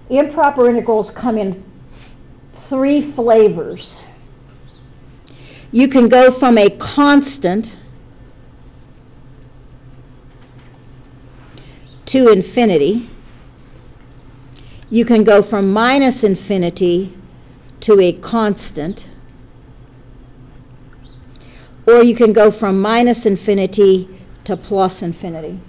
Improper integrals come in three flavors. You can go from a constant to infinity. You can go from minus infinity to a constant. Or you can go from minus infinity to plus infinity.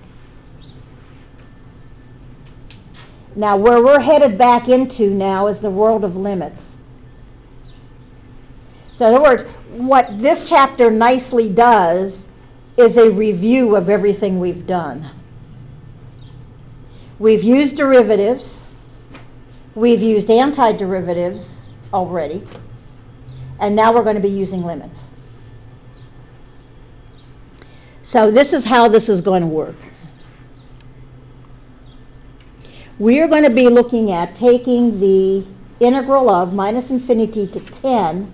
Now, where we're headed back into now is the world of limits. So in other words, what this chapter nicely does is a review of everything we've done. We've used derivatives. We've used antiderivatives already. And now we're going to be using limits. So this is how this is going to work. We are going to be looking at taking the integral of minus infinity to 10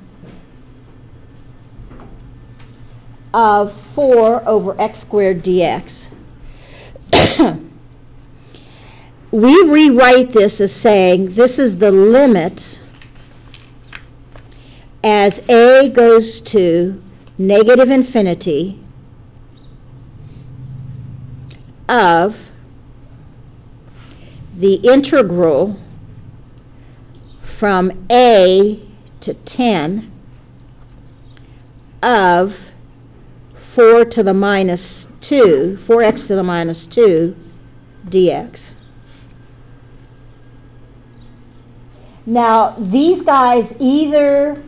of 4 over x squared dx. We rewrite this as saying this is the limit as a goes to negative infinity of the integral from a to 10 of 4 to the minus 2, 4x to the minus 2 dx. Now, these guys either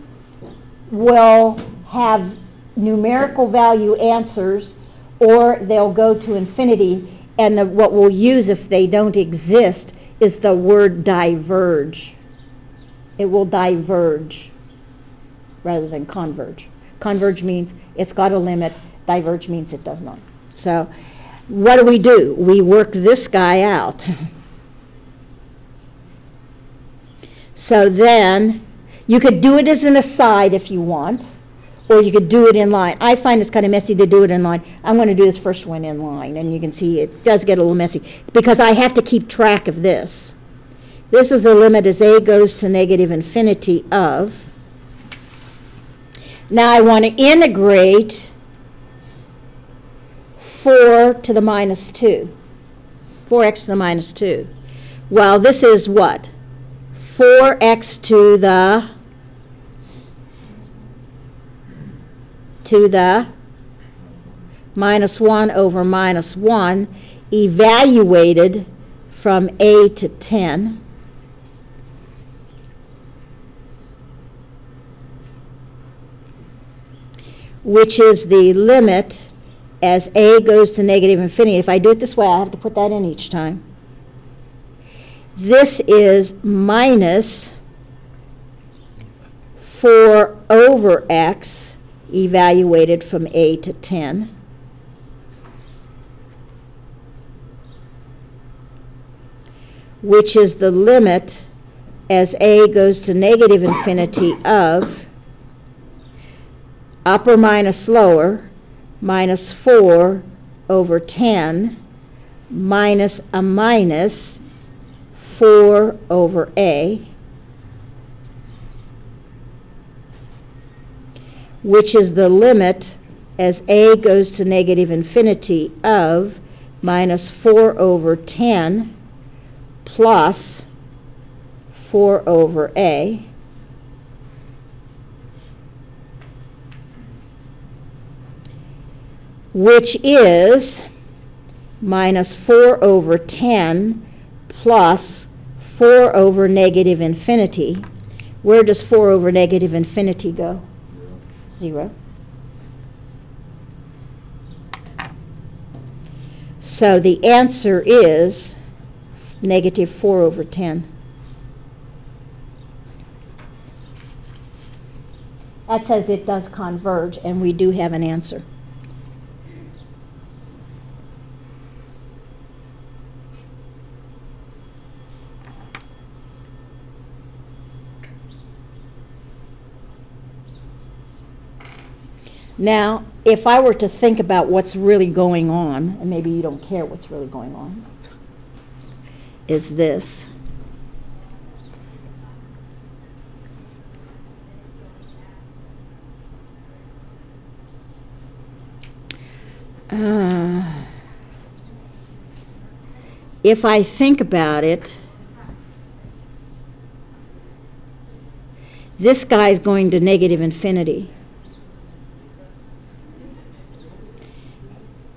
will have numerical value answers or they'll go to infinity, and what we'll use if they don't exist is the word diverge. It will diverge rather than converge. Converge means it's got a limit. Diverge means it does not. So what do? We work this guy out. So then you could do it as an aside if you want, or you could do it in line. I find it's kind of messy to do it in line. I'm going to do this first one in line, and you can see it does get a little messy because I have to keep track of this. This is the limit as a goes to negative infinity of. Now I want to integrate 4 to the minus 2, 4x to the minus 2. Well, this is what? 4x to the minus 1 over minus 1 evaluated from a to 10. Which is the limit as a goes to negative infinity. If I do it this way, I have to put that in each time. This is minus 4 over x evaluated from a to 10. Which is the limit as a goes to negative infinity of upper minus lower, minus 4 over 10 minus a minus 4 over a, which is the limit as a goes to negative infinity of minus 4 over 10 plus 4 over a, which is minus 4 over 10 plus 4 over negative infinity. Where does 4 over negative infinity go? 0. So the answer is negative 4 over 10. That says it does converge, and we do have an answer. Now, if I were to think about what's really going on, and maybe you don't care what's really going on, is this. If I think about it, this guy's going to negative infinity.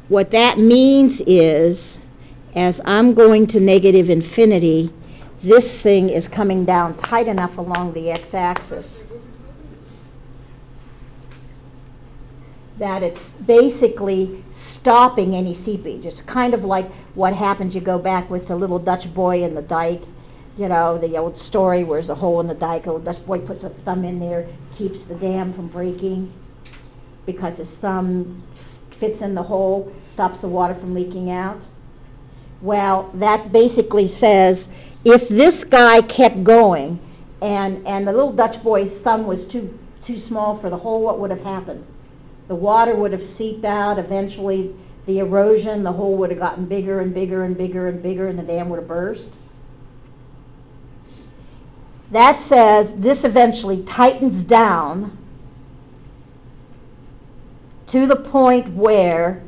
What that means is, as I'm going to negative infinity, this thing is coming down tight enough along the x-axis that it's basically stopping any seepage. It's kind of like what happens, you go back with the little Dutch boy in the dike, you know, the old story where there's a hole in the dike, a little Dutch boy puts a thumb in there, keeps the dam from breaking because his thumb fits in the hole, stops the water from leaking out. Well, that basically says if this guy kept going and the little Dutch boy's thumb was too small for the hole, what would have happened? The water would have seeped out. Eventually, the erosion, the hole would have gotten bigger and bigger and bigger and bigger, and the dam would have burst. That says this eventually tightens down to the point where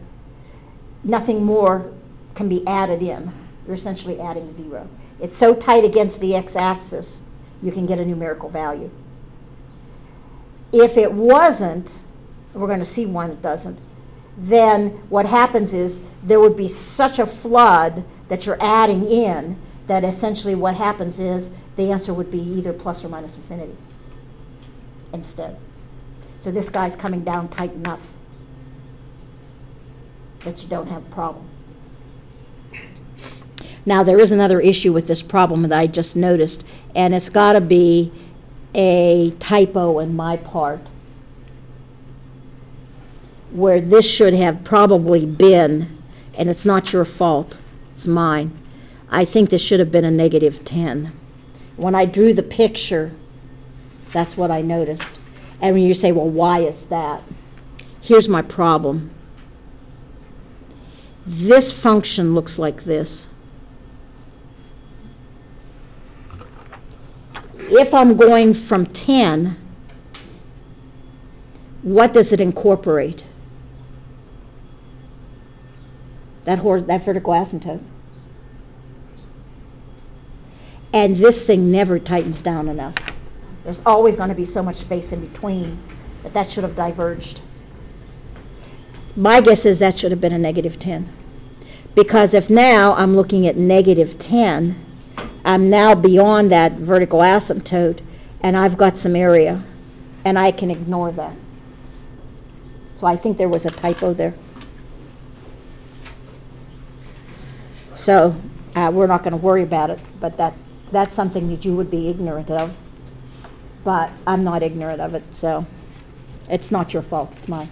nothing more can be added in. You're essentially adding zero. It's so tight against the x-axis, you can get a numerical value. If it wasn't, we're going to see one that doesn't, then what happens is there would be such a flood that you're adding in that essentially what happens is the answer would be either plus or minus infinity instead. So this guy's coming down tight enough that you don't have a problem. Now there is another issue with this problem that I just noticed, and it's got to be a typo in my part, where this should have probably been, and it's not your fault, it's mine. I think this should have been a negative 10. When I drew the picture, that's what I noticed. And when you say, well, why is that? Here's my problem. This function looks like this. If I'm going from 10, what does it incorporate? That vertical asymptote. And this thing never tightens down enough. There's always going to be so much space in between that should have diverged. My guess is that should have been a negative 10. Because if now I'm looking at negative 10, I'm now beyond that vertical asymptote, and I've got some area, and I can ignore that. So I think there was a typo there. So we're not going to worry about it, but that's something that you would be ignorant of. But I'm not ignorant of it, so it's not your fault, it's mine.